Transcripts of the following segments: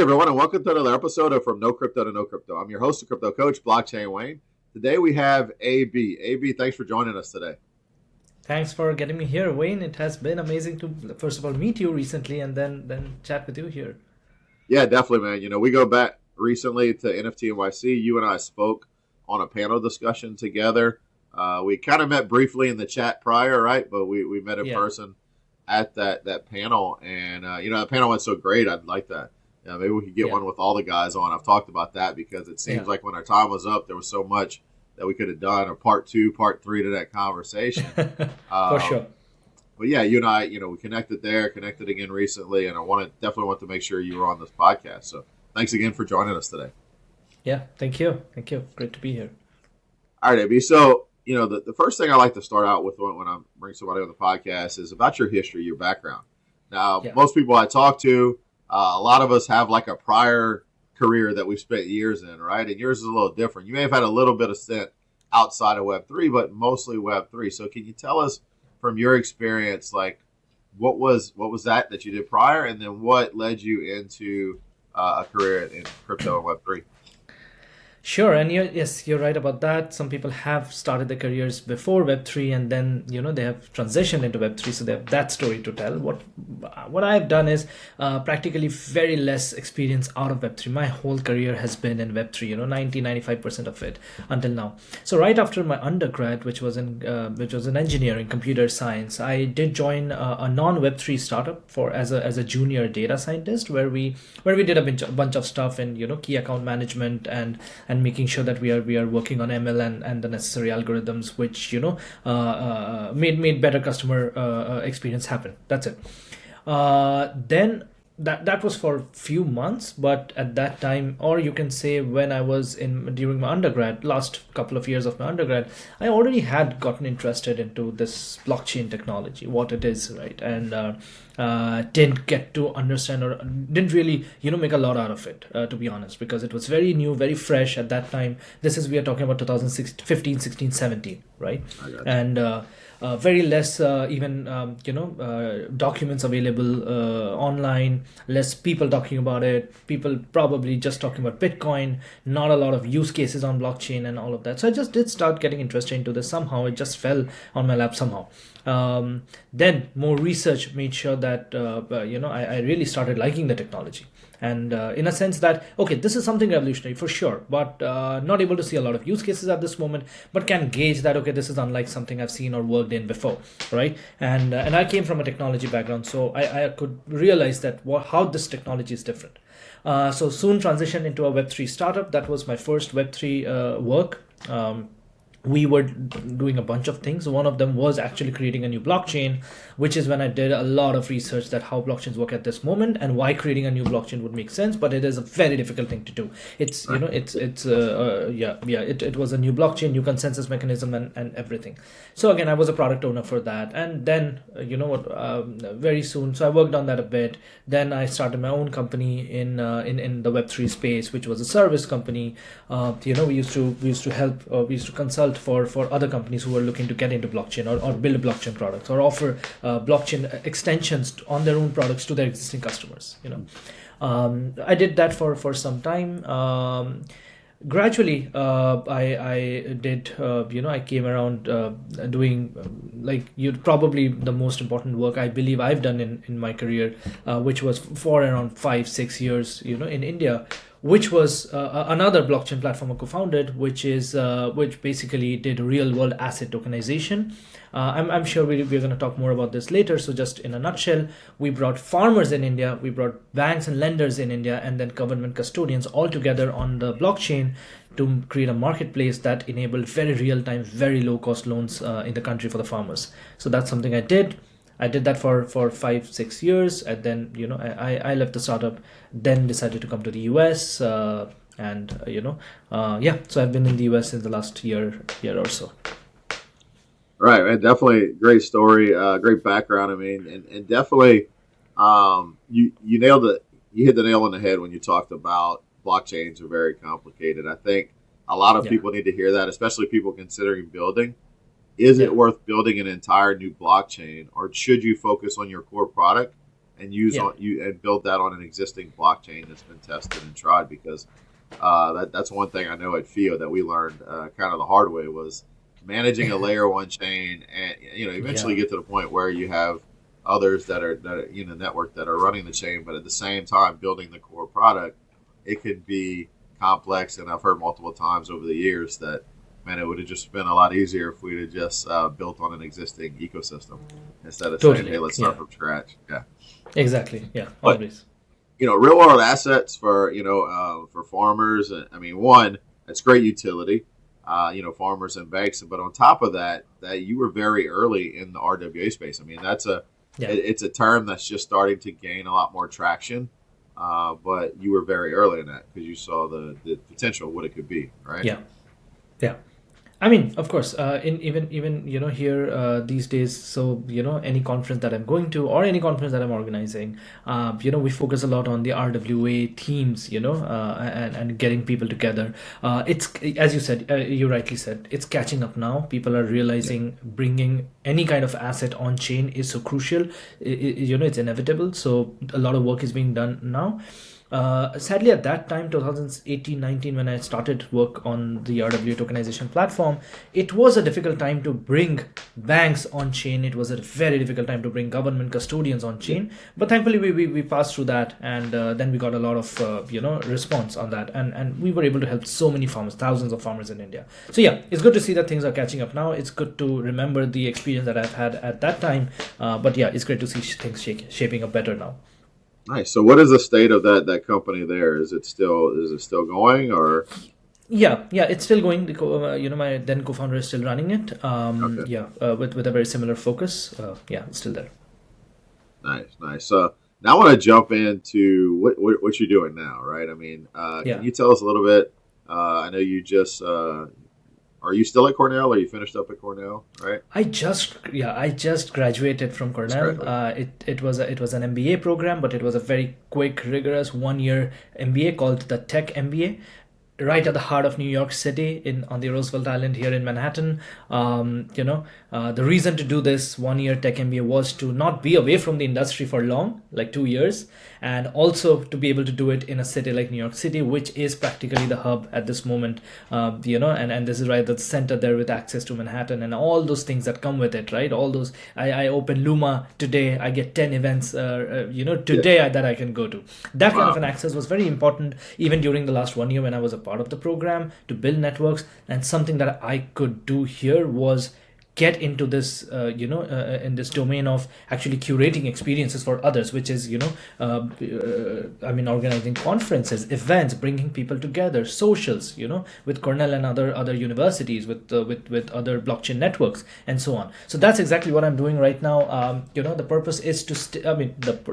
everyone, and welcome to another episode of From No Crypto to No Crypto. I'm your host and crypto coach, Blockchain Wayne. Today we have AB. AB, thanks for joining us today. Thanks for getting me here, Wayne. It has been amazing to first of all meet you recently and then chat with you here. Yeah, definitely, man. We go back recently to NFT NYC. You and I spoke on a panel discussion together. We kind of met briefly in the chat prior, right? But we met in Yeah, person at that panel, and that panel went so great. I'd like that. Yeah, maybe we could get yeah, one with all the guys on. I've talked about that because it seems yeah, like when our time was up, there was so much that we could have done, or part two, part three to that conversation. for Um, sure. but yeah, you and I, we connected there, connected again recently, and definitely want to make sure you were on this podcast. So thanks again for joining us today. Yeah, thank you. Thank you. Great to be here. All right, AB. So, the first thing I like to start out with when I bring somebody on the podcast is about your history, your background. Now, Yeah. most people I talk to, a lot of us have like a prior career that we spent years in, right? And yours is a little different. You may have had a little bit of stint outside of Web3, but mostly Web3. So, can you tell us from your experience, like what was that you did prior, and then what led you into a career in crypto and Web3? Sure, and yes, you're right about that. Some people have started their careers before Web3, and then they have transitioned into Web3, so they have that story to tell. What I've done is practically very less experience out of Web3. My whole career has been in Web3. 95% of it until now. So right after my undergrad, which was in engineering, computer science, I did join a non-Web3 startup for as a junior data scientist, where we did a bunch of stuff in key account management and making sure that we are working on ML and the necessary algorithms, which made better customer experience happen. That's it. Then that was for a few months, but at that time, or you can say when I was in during my undergrad, last couple of years of my undergrad, I already had gotten interested into this blockchain technology, what it is, right? And didn't get to understand, or didn't really make a lot out of it, to be honest, because it was very new, very fresh at that time. This is, we are talking about 2006, 15, 16, 17, right? I got you. And very less even documents available online, less people talking about it, people probably just talking about Bitcoin, not a lot of use cases on blockchain and all of that. So I just did start getting interested into this. Somehow it just fell on my lap somehow. Then more research made sure that I really started liking the technology, and in a sense that, okay, this is something revolutionary for sure, but not able to see a lot of use cases at this moment, but can gauge that, okay, this is unlike something I've seen or worked in before, right? And I came from a technology background, so I could realize that how this technology is different. So soon transitioned into a Web3 startup. That was my first Web3 work. We were doing a bunch of things. One of them was actually creating a new blockchain, which is when I did a lot of research that how blockchains work at this moment and why creating a new blockchain would make sense. But it is a very difficult thing to do. It's Right. it was a new blockchain, new consensus mechanism, and everything. So again, I was a product owner for that, and then very soon. So I worked on that a bit. Then I started my own company in the Web3 space, which was a service company. We used to help, we used to consult for other companies who were looking to get into blockchain, or build blockchain products, or offer blockchain extensions on their own products to their existing customers. I did that for some time. Gradually, I did, I came around doing, like, you probably the most important work I believe I've done in my career, which was for around 5 6 years, in India, which was another blockchain platform I co-founded, which basically did real world asset tokenization. I'm sure we're going to talk more about this later. So just in a nutshell, we brought farmers in India, we brought banks and lenders in India, and then government custodians all together on the blockchain to create a marketplace that enabled very real-time, very low-cost loans in the country for the farmers. So that's something I did. I did that for 5 6 years, and then I left the startup, then decided to come to the US, and yeah. So I've been in the US since the last year or so. Right, man. Definitely great story, great background. I mean, and definitely, you nailed it. You hit the nail on the head when you talked about blockchains are very complicated. I think a lot of Yeah, people need to hear that, especially people considering building. Is it yeah, worth building an entire new blockchain, or should you focus on your core product and use Yeah. on you and build that on an existing blockchain that's been tested and tried. Because that's one thing I know at FIO that we learned kind of the hard way was managing a layer one chain, and eventually Yeah. get to the point where you have others that are network that are running the chain, but at the same time building the core product. It could be complex, and I've heard multiple times over the years that, man, it would have just been a lot easier if we'd have just built on an existing ecosystem instead of saying, hey, Totally. let's start Yeah. from scratch. Yeah. Exactly. Yeah. But Always. real world assets for for farmers. I mean, one, it's great utility. Farmers and banks. But on top of that, that you were very early in the RWA space. I mean, Yeah. it's a term that's just starting to gain a lot more traction. But you were very early in that because you saw the potential of what it could be, right? Yeah. Yeah. I mean, of course, in even here these days. So any conference that I'm going to or any conference that I'm organizing, we focus a lot on the RWA themes, and getting people together. It's as you said, you rightly said, it's catching up now. People are Yeah. realizing bringing any kind of asset on chain is so crucial. It's inevitable. So a lot of work is being done now. Sadly, at that time, 2018-19, when I started work on the RWA tokenization platform, it was a difficult time to bring banks on chain. It was a very difficult time to bring government custodians on Yeah. chain. But thankfully, we passed through that, and then we got a lot of response on that, and we were able to help so many farmers, thousands of farmers in India. So yeah, it's good to see that things are catching up now. It's good to remember the experience that I've had at that time. But yeah, it's great to see things shaping up better now. Nice. So, what is the state of that company there? Is it still going or? Yeah, it's still going. My then co-founder is still running it. Okay. Yeah, with a very similar focus. Yeah, it's still there. Nice, nice. So now I want to jump into what you're doing now, right? I mean, can Yeah, you tell us a little bit? I know you just are you still at Cornell? Or you finished up at Cornell, right? I just graduated from Just Cornell. graduated. It was an MBA program, but it was a very quick, rigorous 1 year MBA called the Tech MBA, right at the heart of New York City, in on the Roosevelt Island here in Manhattan. The reason to do this 1 year tech MBA was to not be away from the industry for long, like 2 years, and also to be able to do it in a city like New York City, which is practically the hub at this moment. And this is right at the center there with access to Manhattan and all those things that come with it, right? All those. I open Luma today, I get 10 events, Yeah. today that I can go to. That kind of Wow. an access was very important even during the last 1 year when I was a part of the program to build networks. And something that I could do here was get into this in this domain of actually curating experiences for others, which is organizing conferences, events, bringing people together, socials, with Cornell and other universities, with other blockchain networks and so on. So that's exactly what I'm doing right now. The purpose is to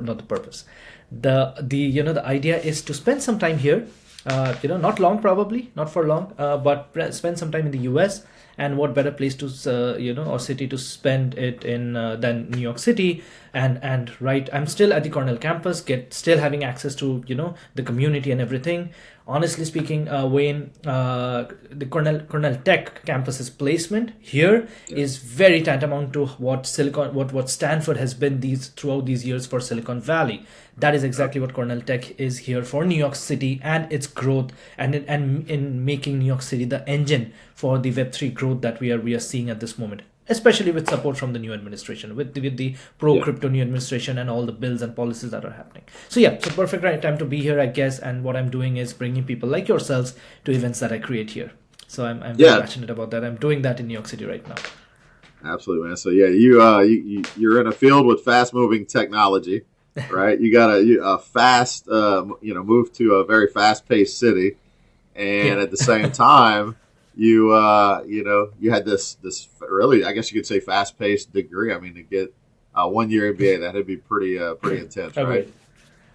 not the purpose, the idea is to spend some time here, not long, probably not for long, but spend some time in the US. And what better place to or city to spend it in than New York City. And right, I'm still at the Cornell campus, still having access to the community and everything. Honestly speaking, Wayne, the Cornell Tech campus's placement here Yeah. is very tantamount to what Stanford has been throughout these years for Silicon Valley. That is exactly what Cornell Tech is here for New York City and its growth, and in making New York City the engine for the Web3 growth that we are seeing at this moment, especially with support from the new administration, with the pro Yeah. crypto new administration and all the bills and policies that are happening. So yeah, so perfect right time to be here, I guess. And what I'm doing is bringing people like yourselves to events that I create here. So I'm very Yeah. passionate about that. I'm doing that in New York City right now. Absolutely, man. So yeah, you're in a field with fast moving technology, right? You got a fast, move to a very fast paced city, and Yeah, at the same time, you had this really, I guess you could say, fast paced degree. I mean, to get a 1 year MBA, that'd be pretty intense, right?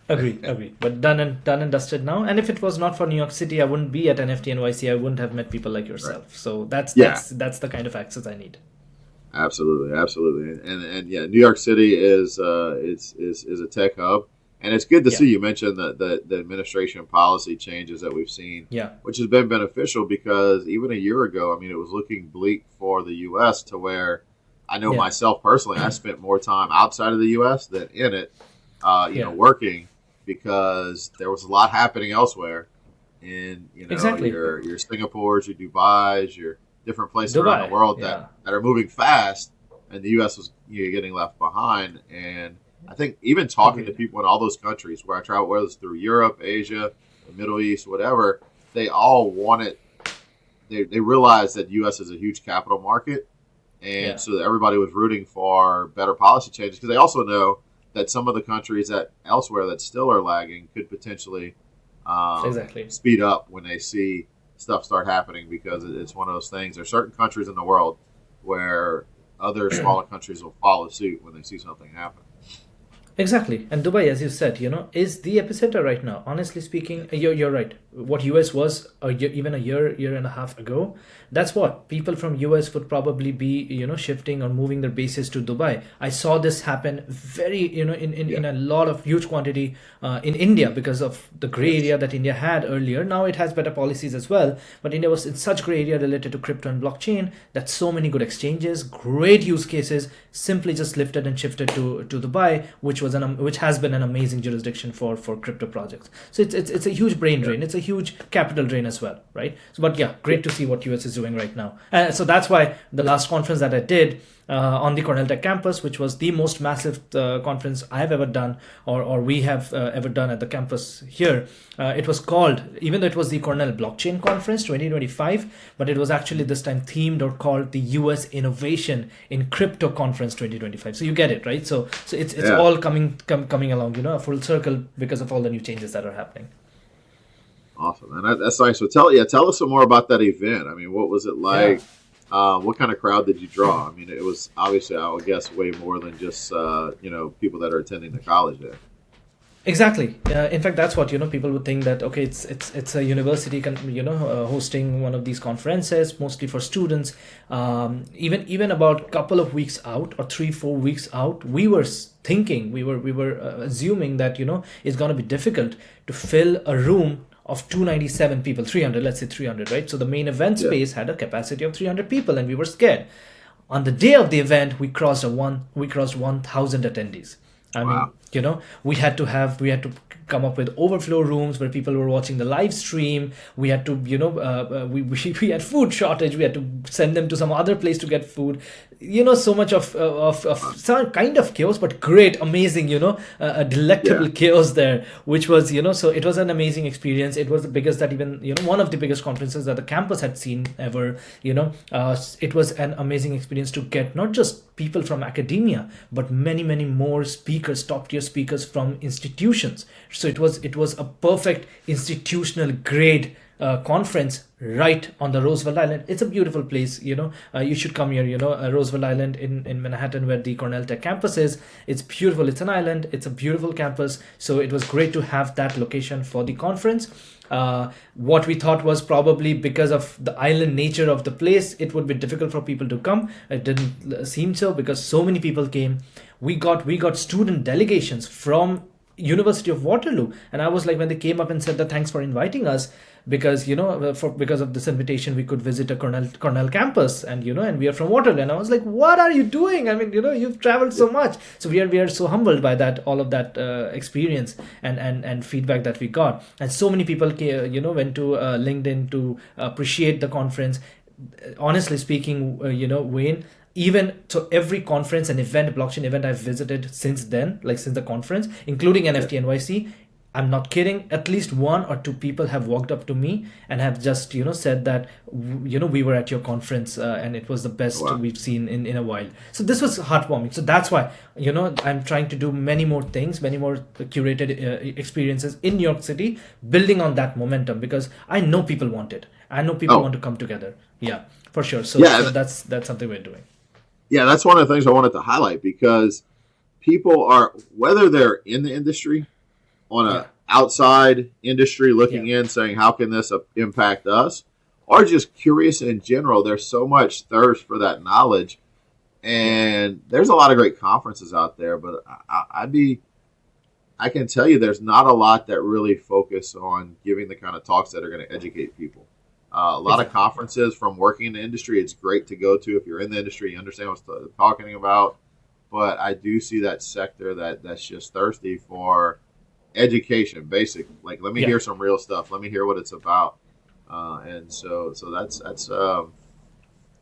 agreed. Agreed. But done and dusted now. And if it was not for New York City, I wouldn't be at NFT NYC. I wouldn't have met people like Right. yourself. So that's Yeah. that's the kind of access I need. Absolutely, absolutely, and yeah, New York City is a tech hub, and it's good to Yeah, see. You mentioned the administration policy changes that we've seen, yeah, which has been beneficial because even a year ago, I mean, it was looking bleak for the U.S. to where I know yeah, myself personally, I spent more time outside of the U.S. than in it, Yeah. working because there was a lot happening elsewhere in Exactly. your Singapores, your Dubai's, your different places around the Dubai. world Yeah. that are moving fast, and the U.S. was getting left behind. And I think even talking to Agreed. people in all those countries where I travel, whether it's through Europe, Asia, the Middle East, whatever, they all wanted. They realized that U.S. is a huge capital market, and Yeah. so everybody was rooting for better policy changes because they also know that some of the countries that elsewhere that still are lagging could potentially Exactly. speed up when they see stuff start happening because it's one of those things. There's certain countries in the world where other smaller countries will follow suit when they see something happen. Exactly. And Dubai, as you said, is the epicenter right now. Honestly speaking, you're right. What US was even a year and a half ago, that's what people from US would probably be, shifting or moving their bases to Dubai. I saw this happen very, Yeah. in a lot of huge quantity in India because of the gray Yes. area that India had earlier. Now it has better policies as well. But India was in such gray area related to crypto and blockchain that so many good exchanges, great use cases simply just lifted and shifted to Dubai, which has been an amazing jurisdiction for crypto projects. So it's a huge brain Yeah. drain. It's a huge capital drain as well, right? So, but yeah, Yeah. great to see what US is doing right now. So that's why the last conference that I did on the Cornell Tech campus, which was the most massive conference I've ever done, or we have ever done at the campus here. It was called, even though it was the Cornell Blockchain Conference 2025, but it was actually this time themed or called the US Innovation in Crypto Conference 2025. So you get it, right? So it's Yeah. all coming along, a full circle because of all the new changes that are happening. Awesome, and that's nice. So tell us some more about that event. I mean, what was it Yeah. like? What kind of crowd did you draw? I mean, it was obviously, I would guess, way more than just people that are attending the college there. Exactly. In fact, that's what people would think that okay, it's a university, hosting one of these conferences, mostly for students. Even about couple of weeks out or 3-4 weeks out, we were thinking, we were assuming that it's gonna be difficult to fill a room of 297 people, 300, let's say 300, right? So the main event Yeah. space had a capacity of 300 people, and we were scared. On the day of the event, we crossed 1,000 attendees. I mean, Wow. we had to come up with overflow rooms where people were watching the live stream. We had to, we had food shortage. We had to send them to some other place to get food. So much of some kind of chaos, but great, amazing, a delectable Yeah. chaos there, which was, so it was an amazing experience. It was the biggest that even, one of the biggest conferences that the campus had seen ever. It was an amazing experience to get not just people from academia, but many more speakers, top tier speakers from institutions. So it was a perfect institutional grade conference right on the Roosevelt Island. It's a beautiful place. You should come here. Roosevelt Island in Manhattan, where the Cornell Tech campus is. It's beautiful. It's an island. It's a beautiful campus. So it was great to have that location for the conference. What we thought was probably because of the island nature of the place, it would be difficult for people to come. It didn't seem so because so many people came. We got student delegations from University of Waterloo, and I was like, when they came up and said that thanks for inviting us, because because of this invitation we could visit a Cornell campus, and we are from Waterloo. And I was like, what are you doing? I mean, you've traveled so much. So we are so humbled by that, all of that experience and feedback that we got. And so many people went to LinkedIn to appreciate the conference. Honestly speaking, Wayne, even so, every conference and event, blockchain event I've visited since then, like since the conference, including Yeah. NFT NYC, I'm not kidding, at least 1 or 2 people have walked up to me and have just said that we were at your conference, and it was the best Wow. we've seen in a while. So this was heartwarming. So that's why I'm trying to do many more things, many more curated experiences in New York City, building on that momentum, because I know people want it. I know people Oh, want to come together. Yeah, for sure. So yeah. so that's something we're doing. Yeah, that's one of the things I wanted to highlight because people are, whether they're in the industry, on Yeah. a outside industry looking Yeah. in saying how can this impact us, or just curious in general. There's so much thirst for that knowledge, Yeah. and there's a lot of great conferences out there, but I can tell you there's not a lot that really focus on giving the kind of talks that are going to educate people. A lot of Exactly. conferences from working in the industry, it's great to go to if you're in the industry, you understand what I'm talking about. but I do see that sector that's just thirsty for education, basic. Like, let me Yeah. hear some real stuff. Let me hear what it's about. And so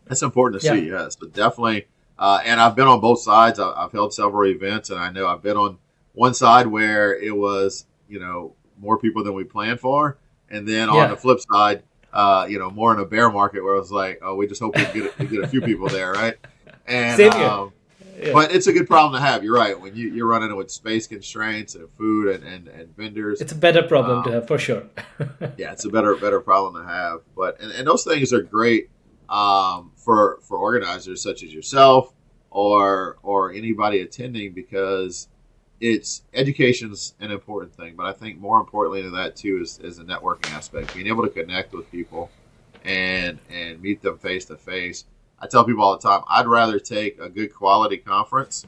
that's important to Yeah. see. Yes, but definitely. And I've been on both sides. I've held several events, and I know I've been on one side where it was, more people than we planned for, and then on the Yeah. flip side, more in a bear market where it was like, oh, we just hope we get a few people there, right? And Same here. Yeah. but it's a good problem to have. You're right. When you're running with space constraints and food and vendors, It's a better problem to um, have for sure. yeah, it's a better problem to have. But and those things are great for organizers such as yourself or anybody attending, because it's education's an important thing. But I think more importantly than that too is the networking aspect, being able to connect with people and meet them face to face. I tell people all the time, I'd rather take a good quality conference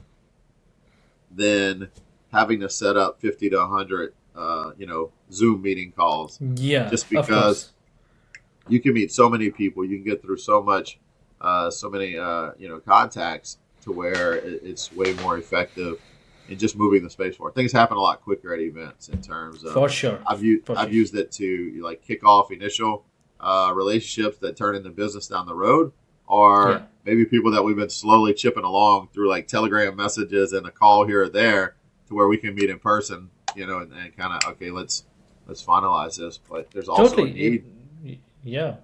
than having to set up 50 to 100 Zoom meeting calls, Yeah, just of because course. you can meet so many people, you can get through so many contacts to where it's way more effective in just moving the space forward. Things happen a lot quicker at events in terms of For sure. For I've sure. used it to like kick off initial relationships that turn into business down the road, Yeah. or maybe people that we've been slowly chipping along through like Telegram messages and a call here or there, to where we can meet in person, and kind of, okay, let's finalize this. But there's also a Totally. need. Yeah.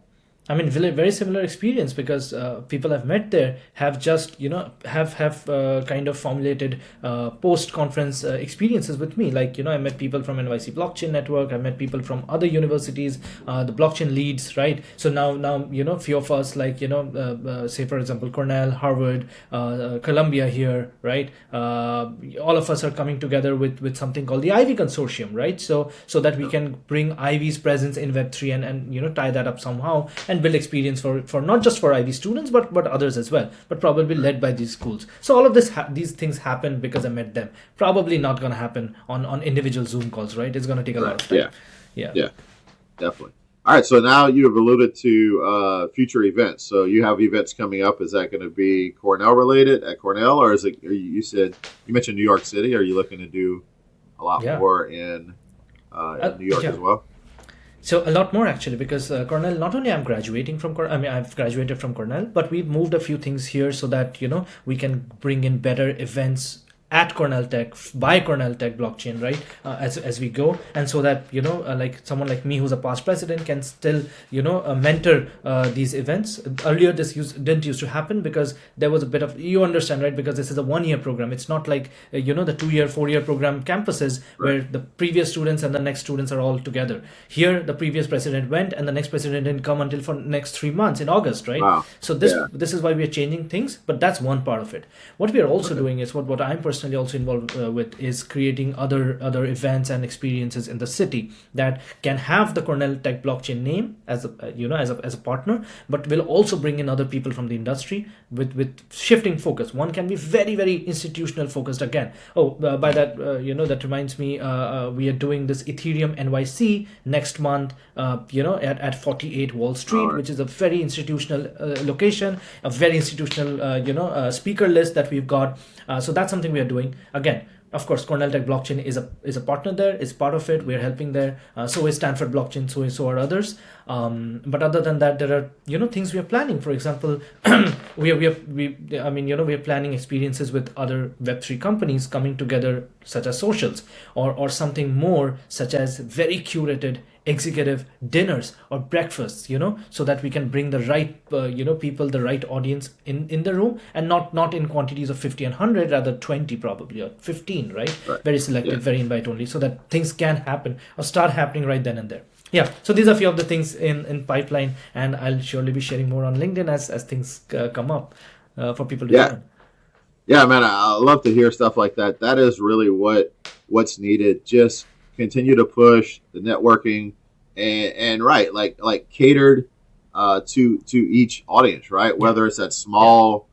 I mean, very similar experience because people I've met there have just have kind of formulated post conference experiences with me. Like I met people from NYC Blockchain Network. I met people from other universities, the blockchain leads, right? So now few of us, like say for example Cornell, Harvard, Columbia here, right? All of us are coming together with something called the Ivy Consortium, right? So that we can bring Ivy's presence in Web3 and tie that up somehow and build experience for not just for Ivy students but others as well, but probably led by these schools. So all of these things happen because I met them. Probably not going to happen on individual Zoom calls, right? It's going to take a Right. lot of time. Yeah. Yeah. Yeah. Definitely. All right. So now you have alluded to future events. So you have events coming up. Is that going to be Cornell related at Cornell, or is it? Or you said you mentioned New York City. Are you looking to do a lot Yeah. more in New York Yeah. as well? So a lot more actually, because Cornell. Not only I'm graduating from Cornell, I mean I've graduated from Cornell, but we've moved a few things here so that we can bring in better events at Cornell Tech by Cornell Tech blockchain, right? As we go, and so that like someone like me who's a past president can still mentor these events. Earlier, didn't used to happen because there was a bit of, you understand, right? Because this is a 1 year program. It's not like the 2 year, 4 year program campuses Right. where the previous students and the next students are all together. Here, the previous president went, and the next president didn't come until for next 3 months in August, right? Wow. So this Yeah. this is why we are changing things, but that's one part of it. What we are also Okay. doing is what I'm personally also involved with is creating other events and experiences in the city that can have the Cornell Tech blockchain name as as a partner, but will also bring in other people from the industry with shifting focus. One can be very institutional focused again. Oh, by that that reminds me, we are doing this Ethereum NYC next month. At 48 Wall All Street, right. which is a very institutional location, a very institutional speaker list that we've got. So that's something we are doing. Again, of course, Cornell Tech blockchain is a partner there, is part of it. We're helping there. So is Stanford blockchain. So are others. But other than that, there are things we are planning. For example, we are planning experiences with other Web3 companies coming together, such as socials, or something more such as very curated executive dinners or breakfasts, so that we can bring the right people, the right audience in the room, and not in quantities of 50 and 100, rather 20 probably, or 15, right? Right. Very Yeah. selective, very invite only, so that things can happen or start happening right then and there. Yeah, so these are a few of the things in pipeline, and I'll surely be sharing more on LinkedIn as things come up for people to Yeah. join. Yeah, man. I love to hear stuff like that. That is really what's needed. Just continue to push the networking and right, like catered to each audience, right? Yeah. Whether it's that small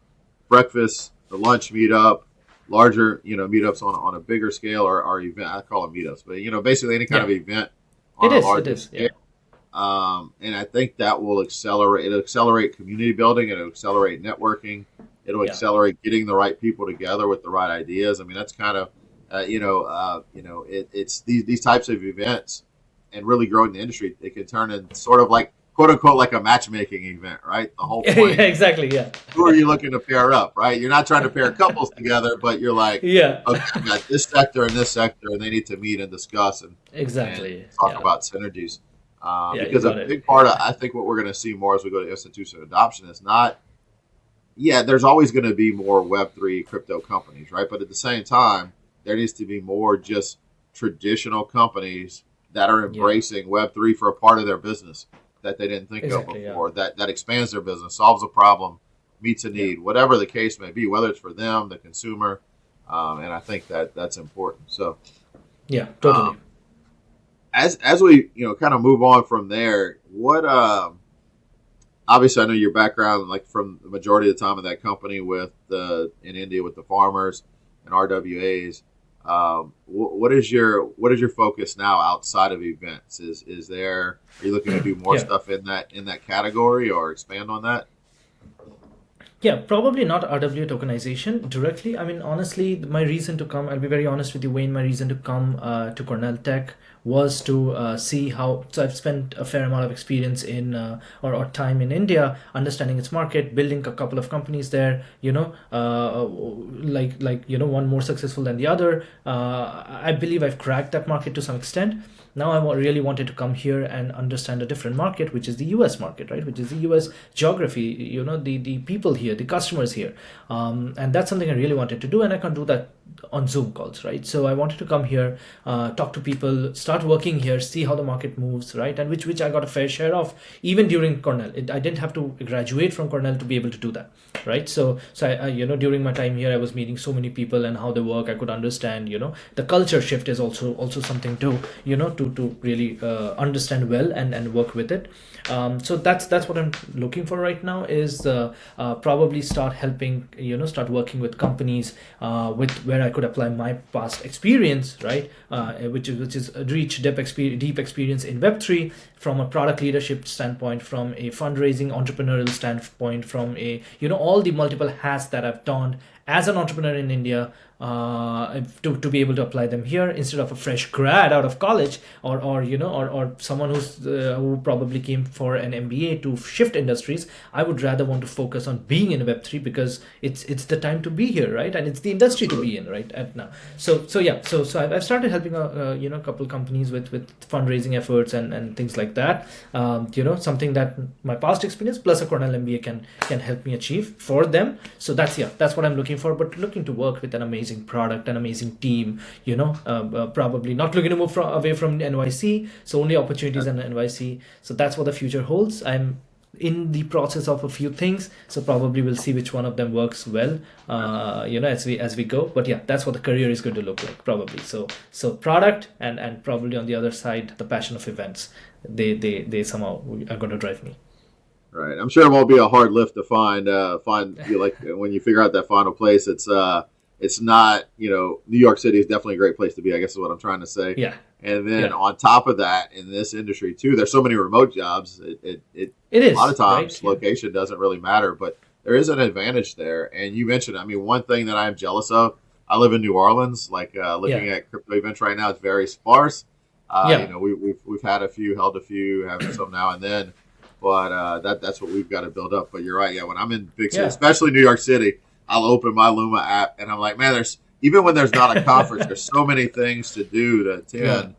breakfast or lunch meetup, larger meetups on a bigger scale, or event. I call them meetups, but basically any kind Yeah. of event It on a is. It larger is. scale. Yeah. And I think that will accelerate. It'll accelerate community building. It'll accelerate networking. It'll Yeah. accelerate getting the right people together with the right ideas. I mean, that's kind of it's these types of events and really growing the industry. It can turn in sort of like quote unquote like a matchmaking event, right? The whole Yeah, point, exactly. Yeah. who are you looking to pair up, right? You're not trying to pair couples together, but you're like, Yeah. okay, I've got this sector and this sector, and they need to meet and discuss and Exactly. talk Yeah. about synergies. Yeah, you Because a got it. big part of I think what we're going to see more as we go to institutional adoption is not, yeah, there's always going to be more Web3 crypto companies, right? But at the same time, there needs to be more just traditional companies that are Yeah. embracing Web3 for a part of their business that they didn't think of Exactly. Yeah. before, that expands their business, solves a problem, meets a Yeah. need, whatever the case may be, whether it's for them, the consumer. And I think that that's important. So, Yeah. um, Totally. as we kind of move on from there, what obviously I know your background, like from the majority of the time of that company with the in India with the farmers and RWAs. What is your focus now outside of events? Is there, are you looking to do more Yeah. stuff in that category or expand on that? Yeah, probably not RWA tokenization directly. I mean, honestly, my reason to come, I'll be very honest with you, Wayne, my reason to come to Cornell Tech was to see how. So I've spent a fair amount of experience in or time in India, understanding its market, building a couple of companies there, one more successful than the other. I believe I've cracked that market to some extent. Now I really wanted to come here and understand a different market, which is the US market, right? Which is the US geography, the people here, the customers here. And that's something I really wanted to do. And I can't do that on Zoom calls, right? So I wanted to come here, talk to people, start working here, see how the market moves, right? And which I got a fair share of even during Cornell. I didn't have to graduate from Cornell to be able to do that, right? So during my time here, I was meeting so many people and how they work. I could understand, the culture shift is also something to really understand well and work with it. So that's what I'm looking for right now is probably start helping, start working with companies with where I could apply my past experience, right? Which is a rich deep experience in Web3 from a product leadership standpoint, from a fundraising entrepreneurial standpoint, from a all the multiple hats that I've donned as an entrepreneur in India, to be able to apply them here instead of a fresh grad out of college, or someone who probably came for an MBA to shift industries. I would rather want to focus on being in Web3 because it's the time to be here, right? And it's the industry to Absolutely. be in right at now. So I've started helping a couple companies with fundraising efforts and things like that. Something that my past experience plus a Cornell MBA can help me achieve for them. So that's what I'm looking for, but looking to work with an amazing product, an amazing team, probably not looking to move away from NYC, so only opportunities in NYC. So that's what the future holds. I'm in the process of a few things, so probably we'll see which one of them works well, as we go. But yeah, that's what the career is going to look like probably. So product and probably on the other side the passion of events, they somehow are going to drive me. Right. I'm sure it won't be a hard lift to find you, like when you figure out that final place. It's not, New York City is definitely a great place to be, I guess is what I'm trying to say. Yeah. And then Yeah. on top of that, in this industry too, there's so many remote jobs. It A lot of is, right? times Yeah. location doesn't really matter, but there is an advantage there. And you mentioned, I mean, one thing that I'm jealous of, I live in New Orleans, like Yeah. looking at crypto events right now, it's very sparse. Yeah. We've had a few, held a few, have some now and then, but that's what we've got to build up. But you're right, yeah. When I'm in big cities, Yeah. especially New York City, I'll open my Luma app and I'm like, man, there's even when there's not a conference, there's so many things to do to Yeah.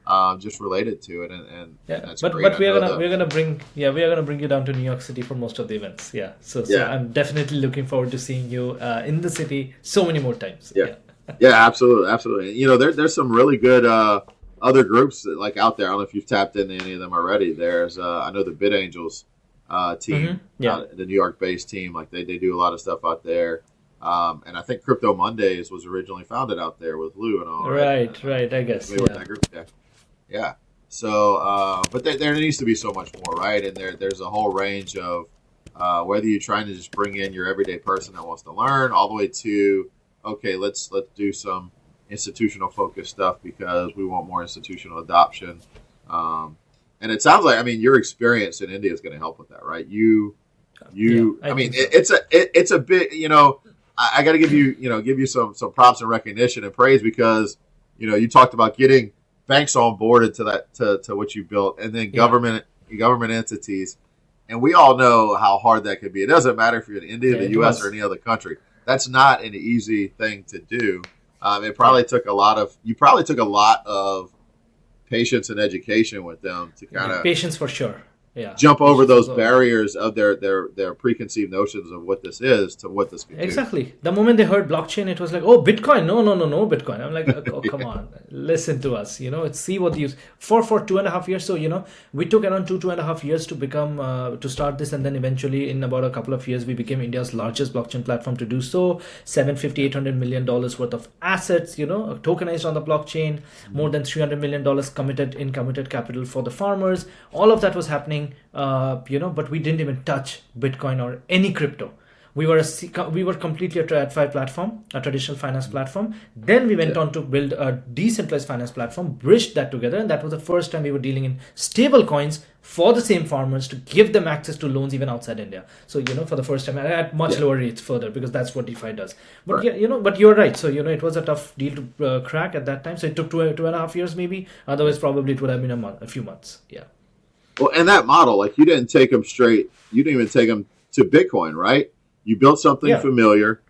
attend, just related to it, and Yeah, that's but great. but I we are know gonna the we're gonna bring yeah we are gonna bring you down to New York City for most of the events. Yeah, so yeah, I'm definitely looking forward to seeing you in the city so many more times. yeah, Yeah, yeah, absolutely, absolutely. There's some really good other groups that, like out there. I don't know if you've tapped into any of them already. There's I know the Bid Angels team, yeah, the New York based team. Like they do a lot of stuff out there. And I think Crypto Mondays was originally founded out there with Lou and all, right? right. I guess Familiar with yeah, that group? Yeah. Yeah. So, but there needs to be so much more, right? And there's a whole range of whether you're trying to just bring in your everyday person that wants to learn, all the way to okay, let's do some institutional focused stuff because we want more institutional adoption. Um, and it sounds like, I mean, your experience in India is going to help with that, right? Yeah, I I mean, think so. it's a bit. I got to give you some props and recognition and praise because you talked about getting banks on board into that to what you built, and then Yeah, government entities, and we all know how hard that could be. It doesn't matter if you're in India, yeah, the it U.S., or was. any other country. That's not an easy thing to do. It Yeah, probably took a lot of you probably took a lot of patience and education with them to kind yeah, of patience for sure. Yeah, jump over patience was those all. barriers of their preconceived notions of what this is to what this could do. Exactly. The moment they heard blockchain, it was like, oh, Bitcoin. No, no, no, no, Bitcoin. I'm like, oh, come on, listen to us. See what you for 2.5 years. So we took around 2.5 years to become to start this, and then eventually in about a couple of years, we became India's largest blockchain platform to do so. 750, $800 million worth of assets, tokenized on the blockchain. More than $300 million committed in committed capital for the farmers. All of that was happening, but we didn't even touch Bitcoin or any crypto. We were completely a TradFi platform, a traditional finance platform. Then we Yeah, went on to build a decentralized finance platform, bridged that together, and that was the first time we were dealing in stable coins for the same farmers to give them access to loans even outside India. So for the first time at much yeah, lower rates further, because that's what DeFi does. But right. yeah, but you're right. So it was a tough deal to crack at that time. So it took 2.5 years maybe. Otherwise, probably it would have been a few months. Yeah. Well, and that model, like you didn't take them straight. You didn't even take them to Bitcoin, right? You built something Yeah. familiar,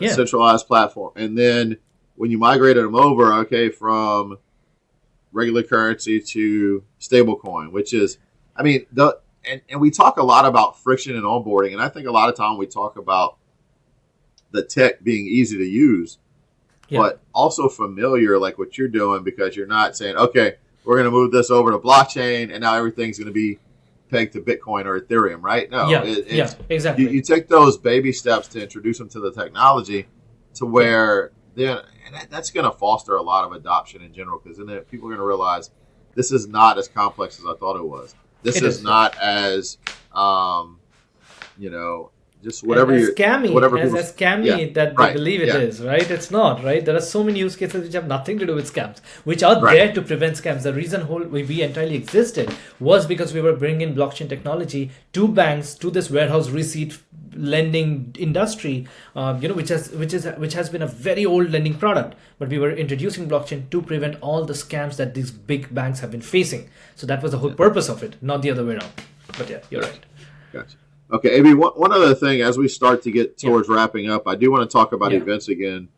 a Yeah. centralized platform, and then when you migrated them over, okay, from regular currency to stablecoin, which is, I mean, and we talk a lot about friction and onboarding, and I think a lot of time we talk about the tech being easy to use, Yeah. but also familiar, like what you're doing, because you're not saying, okay, we're going to move this over to blockchain, and now everything's going to be pegged to Bitcoin or Ethereum, right? No, Yeah. Yeah. it's Exactly. you take those baby steps to introduce them to the technology, to Yeah. where then and that's going to foster a lot of adoption in general, because then people are going to realize this is not as complex as I thought it was. This It is is. Yeah. not as um, you know just as, whatever as you scammy whatever as, people. as Yeah, scammy that they right. believe it Yeah, is, right? It's not, right? There are so many use cases which have nothing to do with scams, which are right. there to prevent scams. The reason whole we entirely existed was because we were bringing blockchain technology to banks, to this warehouse receipt lending industry, which has been a very old lending product, but we were introducing blockchain to prevent all the scams that these big banks have been facing. So that was the whole Yeah, purpose of it, not the other way around. But yeah, you're gotcha. right. Gotcha. Okay, Amy, one other thing as we start to get Yeah. towards wrapping up, I do want to talk about Yeah. events again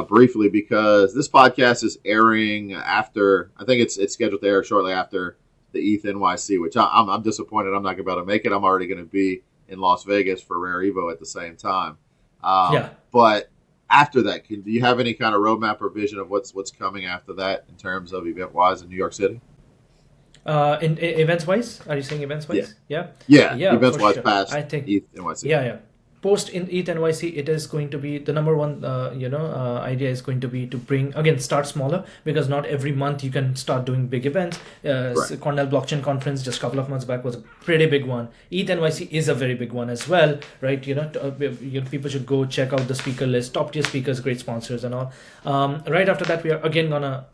briefly, because this podcast is airing after, I think it's scheduled to air shortly after the ETH NYC, which I'm disappointed I'm not going to be able to make it. I'm already going to be in Las Vegas for Rare Evo at the same time. Yeah. But after that, do you have any kind of roadmap or vision of what's coming after that in terms of event wise in New York City? In events wise, are you saying events Yeah. wise? Yeah. Yeah, Yeah, events for wise sure. past I think. ETH NYC. Yeah, yeah. Post in ETH NYC, it is going to be the number one. Idea is going to be to bring again, start smaller, because not every month you can start doing big events. Right. Cornell Blockchain Conference just a couple of months back was a pretty big one. ETH NYC is a very big one as well, right? People should go check out the speaker list, top tier speakers, great sponsors, and all. Right after that, we are again gonna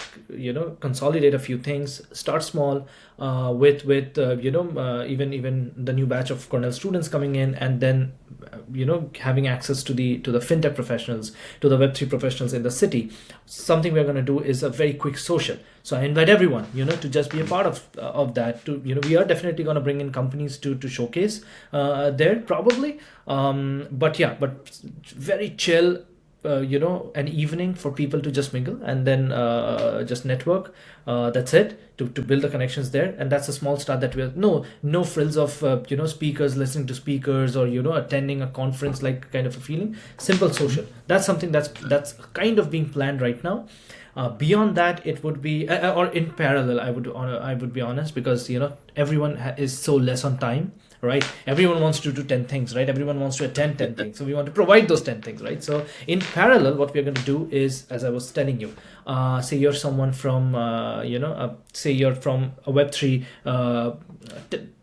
consolidate a few things, start small, with even the new batch of Cornell students coming in, and then having access to the fintech professionals, to the Web3 professionals in the city. Something we're going to do is a very quick social. So I invite everyone to just be a part of that. To we are definitely going to bring in companies to showcase there probably, but very chill, an evening for people to just mingle, and then just network. That's it, to build the connections there, and that's a small start that we're no frills of speakers listening to speakers, or attending a conference like kind of a feeling. Simple social. That's something that's kind of being planned right now. Beyond that, it would be or in parallel. I would be honest, because everyone is so less on time, right? Everyone wants to do 10 things, right? Everyone wants to attend 10 things, so we want to provide those 10 things, right? So in parallel, what we're going to do is, as I was telling you, say you're someone from say you're from a Web3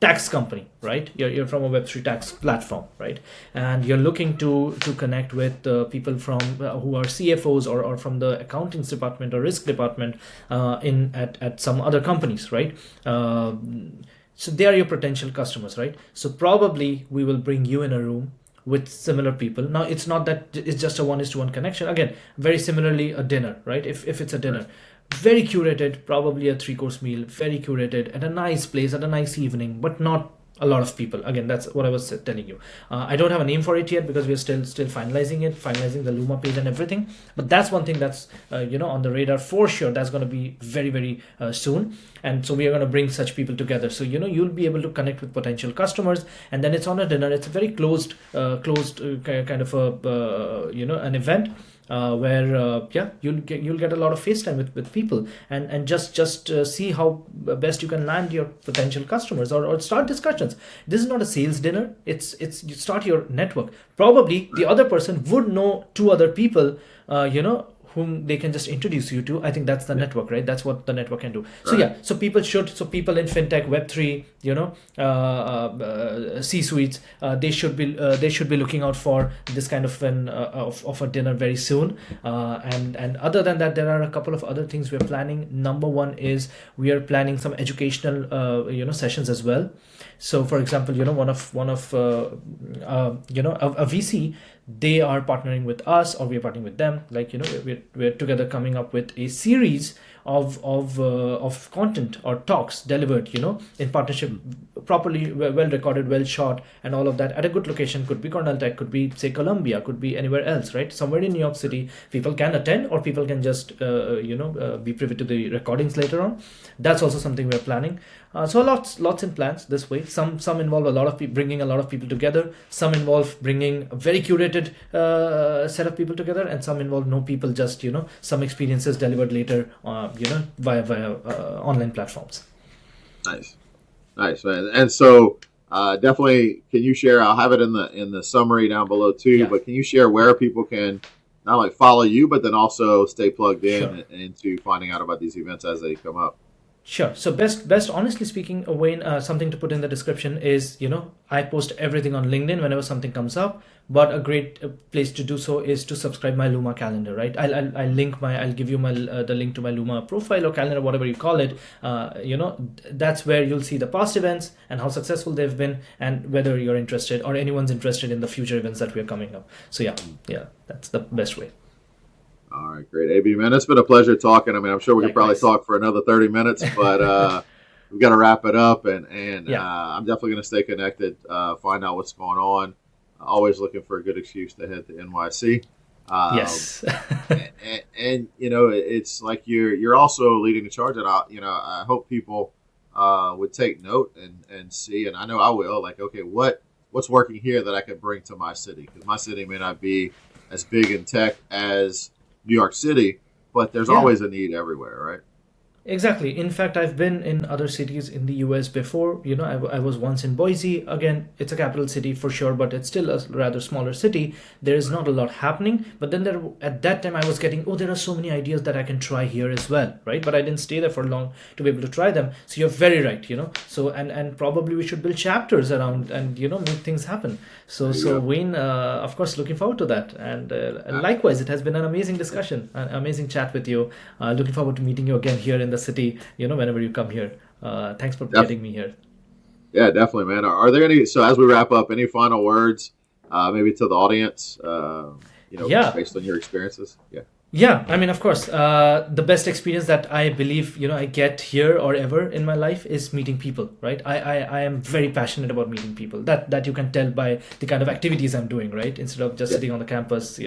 tax company, right? You're from a Web3 tax platform, right? And you're looking to connect with people from who are CFOs, or from the accountings department or risk department at some other companies, right? So they are your potential customers, right? So probably we will bring you in a room with similar people. Now it's not that it's just a 1:1 connection. Again, very similarly a dinner, right? If it's a Right. dinner, very curated, probably a 3 course meal, very curated at a nice place at a nice evening, but not a lot of people. Again, that's what I was telling you. I don't have a name for it yet because we're still finalizing it, finalizing the Luma page and everything. But that's one thing that's on the radar for sure. That's going to be very very soon. And so we are going to bring such people together. So you'll be able to connect with potential customers, and then it's on a dinner. It's a very closed kind of a an event where you'll get a lot of face time with people, and just see how best you can land your potential customers, or start discussions. This is not a sales dinner. It's you start your network. Probably the other person would know two other people, whom they can just introduce you to. I think that's the network, right? That's what the network can do. So Right. yeah, so people in fintech, Web3, C-suites, they should be looking out for this kind of of a dinner very soon. And other than that, there are a couple of other things we're planning. Number one is we are planning some educational sessions as well. So for example, a VC, they are partnering with us, or we are partnering with them. Like we're together coming up with a series of content or talks delivered, in partnership, properly, well recorded, well shot, and all of that at a good location. Could be Cornell Tech, could be say Columbia, could be anywhere else, right? Somewhere in New York City. People can attend, or people can just be privy to the recordings later on. That's also something we're planning. So lots in plans this way. Some involve a lot of people, bringing a lot of people together. Some involve bringing a very curated set of people together, and some involve no people, just some experiences delivered later, via online platforms. Nice. Nice, man. And so definitely, can you share? I'll have it in the summary down below too. Yeah, But can you share where people can not only follow you, but then also stay plugged sure. in into finding out about these events as they come up? Sure. So best, honestly speaking, Wayne, something to put in the description is, I post everything on LinkedIn whenever something comes up. But a great place to do so is to subscribe my Luma calendar, right? I'll give you the link to my Luma profile or calendar, whatever you call it. That's where you'll see the past events and how successful they've been, and whether you're interested or anyone's interested in the future events that we're coming up. So yeah, that's the best way. All right, great, AB, man. It's been a pleasure talking. I mean, I'm sure we could probably Likewise. talk for another 30 minutes, but we've got to wrap it up. And Yeah. I'm definitely going to stay connected, find out what's going on. Always looking for a good excuse to head to NYC. Yes. And it's like you're also leading the charge, and I hope people would take note and see, and I know I will. Like, okay, what's working here that I could bring to my city? Because my city may not be as big in tech as New York City, but there's Yeah. always a need everywhere, right? Exactly. In fact, I've been in other cities in the US before. I was once in Boise. Again, it's a capital city for sure, but it's still a rather smaller city. There is not a lot happening. But then at that time, I was getting, there are so many ideas that I can try here as well, right? But I didn't stay there for long to be able to try them. So you're very right, So and probably we should build chapters around and make things happen. So There you so go. Wayne, of course, looking forward to that. And Uh, likewise, it has been an amazing discussion, an amazing chat with you. Looking forward to meeting you again here in the city, whenever you come here. Thanks for def- getting me here. yeah, definitely, man. Are there any? So as we wrap up, any final words, maybe to the audience? Yeah. Based on your experiences. Yeah. Yeah, I mean, of course, the best experience that I believe, I get here or ever in my life is meeting people, right? I am very passionate about meeting people. That you can tell by the kind of activities I'm doing, right? Instead of just Yeah. sitting on the campus.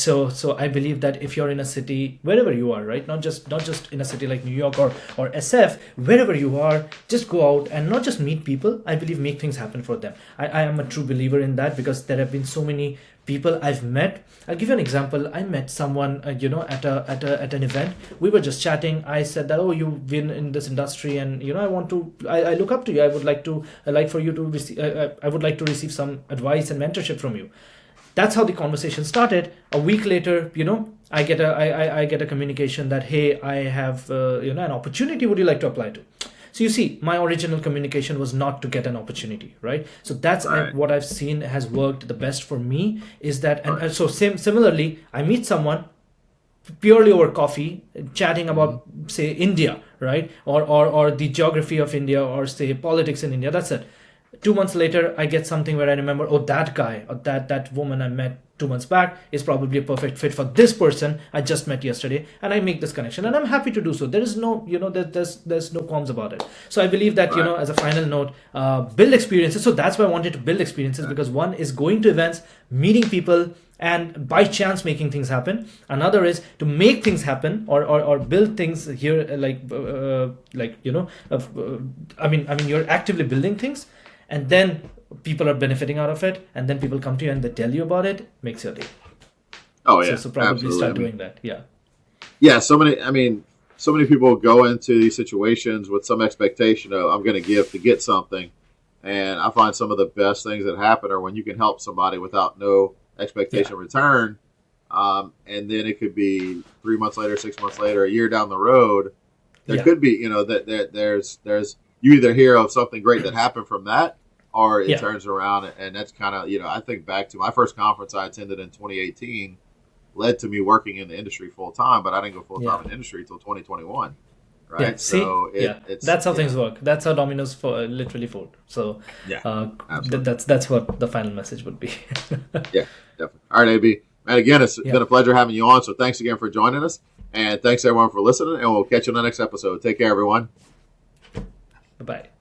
So I believe that if you're in a city, wherever you are, right? Not just in a city like New York or SF, wherever you are, just go out and not just meet people. I believe make things happen for them. I am a true believer in that, because there have been so many people I've met. I'll give you an example. I met someone, at an event. We were just chatting. I said that, you've been in this industry, and I look up to you. I like for you to receive. I would like to receive some advice and mentorship from you. That's how the conversation started. A week later, I get a communication that, hey, I have an opportunity. Would you like to apply to? So you see, my original communication was not to get an opportunity, right? So that's Right. what I've seen has worked the best for me, is that, and Right. so similarly, I meet someone, purely over coffee, chatting about, say, India, right? Or the geography of India, or say politics in India. That's it. 2 months later, I get something where I remember, oh, that guy or that woman I met 2 months back is probably a perfect fit for this person I just met yesterday, and I make this connection, and I'm happy to do so. There is no, there's no qualms about it. So I believe that, Right. as a final note, build experiences. So that's why I wanted to build experiences, because one is going to events, meeting people, and by chance making things happen. Another is to make things happen, or build things here, I mean you're actively building things, and then people are benefiting out of it, and then people come to you and they tell you about it. Makes your day. Oh So, yeah, so probably absolutely. start doing that. Yeah. Yeah, so many people go into these situations with some expectation of I'm going to give to get something, and I find some of the best things that happen are when you can help somebody without no expectation Yeah. of return, and then it could be 3 months later, 6 months later, a year down the road. There Yeah. could be, there's you either hear of something great that happened from that, or it Yeah. turns around, and that's kind of, I think back to my first conference I attended in 2018 led to me working in the industry full time, but I didn't go full time Yeah. in the industry until 2021. Yeah. Right. See. So Yeah. it's, That's how things work. That's how Domino's literally fold. So, yeah, th- absolutely. that's what the final message would be. Yeah, definitely. All right, AB. And again, it's Yeah. been a pleasure having you on. So thanks again for joining us. And thanks everyone for listening. And we'll catch you on the next episode. Take care, everyone. Bye bye.